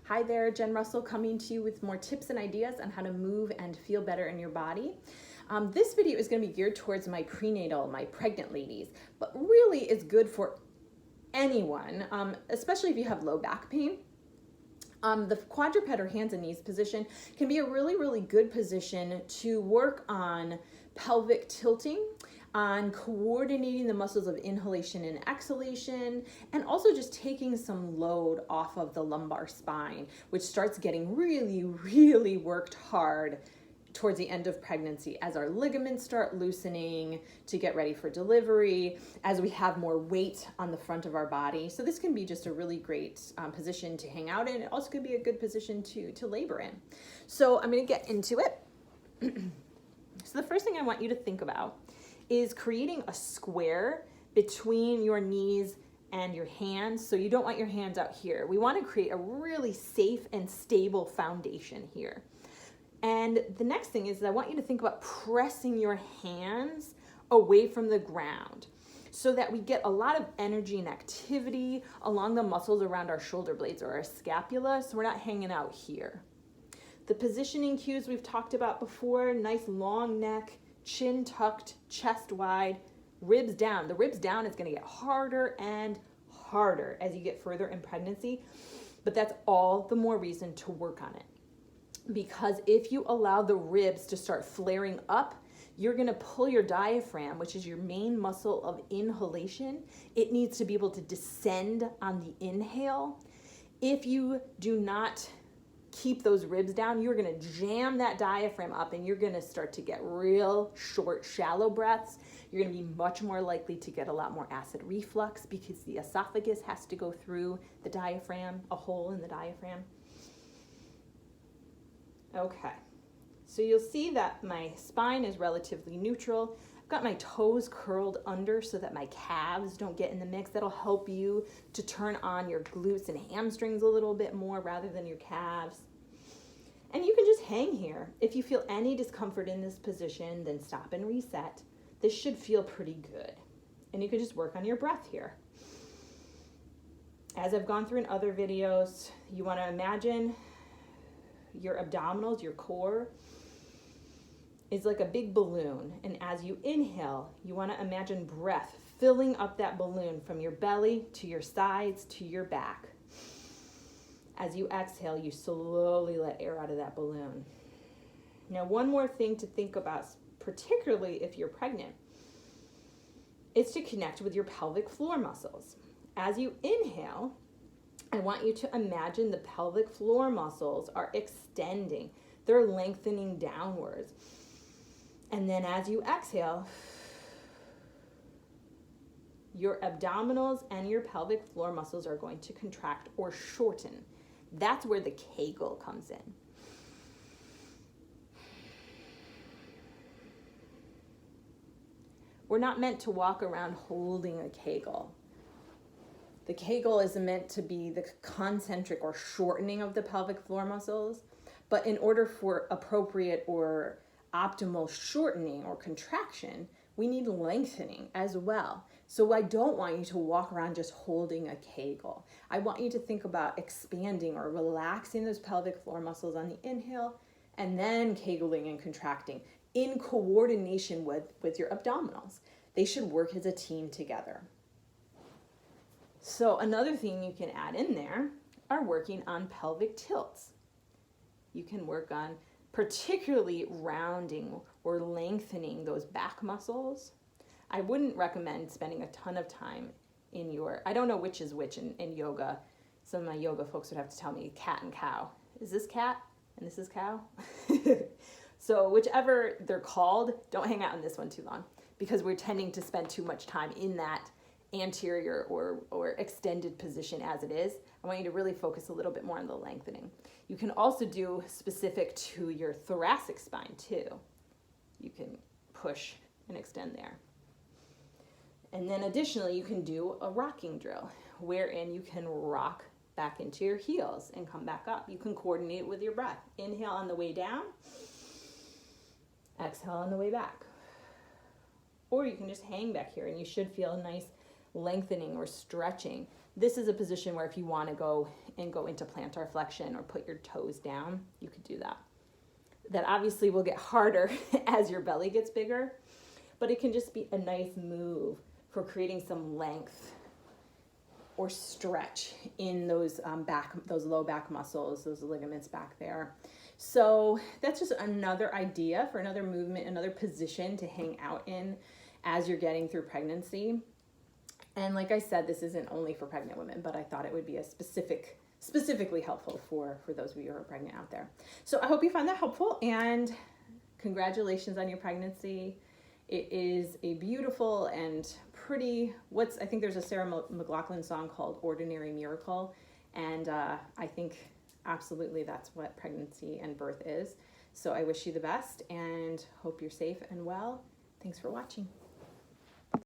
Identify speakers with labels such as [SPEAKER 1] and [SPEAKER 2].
[SPEAKER 1] Hi there, Jen Russell coming to you with more tips and ideas on how to move and feel better in your body. This video is going to be geared towards my prenatal, my pregnant ladies, but really is good for anyone, especially if you have low back pain. The quadruped or hands and knees position can be a really good position to work on pelvic tilting, on coordinating the muscles of inhalation and exhalation, and also just taking some load off of the lumbar spine, which starts getting really worked hard towards the end of pregnancy as our ligaments start loosening to get ready for delivery, as we have more weight on the front of our body. So this can be just a really great position to hang out in. It also could be a good position to labor in. So I'm going to get into it. So the first thing I want you to think about is creating a square between your knees and your hands. So you don't want your hands out here. We want to create a really safe and stable foundation here. And the next thing is that I want you to think about pressing your hands away from the ground so that we get a lot of energy and activity along the muscles around our shoulder blades or our scapula, so we're not hanging out here. The positioning cues we've talked about before: nice long neck, chin tucked, chest wide, ribs down. The ribs down is going to get harder and harder as you get further in pregnancy, but that's all the more reason to work on it. Because if you allow the ribs to start flaring up, you're going to pull your diaphragm, which is your main muscle of inhalation. It needs to be able to descend on the inhale. If you do not keep those ribs down, you're going to jam that diaphragm up and you're going to start to get real short, shallow breaths. You're going to be much more likely to get a lot more acid reflux because the esophagus has to go through the diaphragm, a hole in the diaphragm. Okay, so you'll see that my spine is relatively neutral. I've got my toes curled under so that my calves don't get in the mix. That'll help you to turn on your glutes and hamstrings a little bit more rather than your calves. And you can just hang here. If you feel any discomfort in this position, then stop and reset. This should feel pretty good. And you can just work on your breath here. As I've gone through in other videos, you want to imagine your abdominals, your core, is like a big balloon. And as you inhale, you want to imagine breath filling up that balloon from your belly to your sides to your back. As you exhale, you slowly let air out of that balloon. Now, one more thing to think about, particularly if you're pregnant, is to connect with your pelvic floor muscles. As you inhale, I want you to imagine the pelvic floor muscles are extending. They're lengthening downwards. And then as you exhale, your abdominals and your pelvic floor muscles are going to contract or shorten. That's where the Kegel comes in. We're not meant to walk around holding a Kegel. The Kegel is meant to be the concentric or shortening of the pelvic floor muscles, but in order for appropriate or optimal shortening or contraction, we need lengthening as well. So I don't want you to walk around just holding a Kegel. I want you to think about expanding or relaxing those pelvic floor muscles on the inhale and then Kegeling and contracting in coordination with your abdominals. They should work as a team together. So another thing you can add in there are working on pelvic tilts. You can work on particularly rounding or lengthening those back muscles. I wouldn't recommend spending a ton of time in I don't know which is which in yoga. Some of my yoga folks would have to tell me cat and cow. Is this cat and this is cow? So whichever they're called, don't hang out in this one too long because we're tending to spend too much time in that anterior or extended position as it is. I want you to really focus a little bit more on the lengthening. You can also do specific to your thoracic spine too. You can push and extend there. And then additionally, you can do a rocking drill wherein you can rock back into your heels and come back up. You can coordinate with your breath. Inhale on the way down, exhale on the way back. Or you can just hang back here and you should feel a nice lengthening or stretching This is a position where if you want to go into plantar flexion or put your toes down, you could do that. That obviously will get harder as your belly gets bigger, but it can just be a nice move for creating some length or stretch in those those low back muscles, those ligaments back there. So that's just another idea for another movement, another position to hang out in as you're getting through pregnancy. And like I said, this isn't only for pregnant women, but I thought it would be a specifically helpful for those of you who are pregnant out there. So I hope you find that helpful, and congratulations on your pregnancy. It is a beautiful and pretty, I think there's a Sarah McLachlan song called Ordinary Miracle, and I think absolutely that's what pregnancy and birth is. So I wish you the best and hope you're safe and well. Thanks for watching.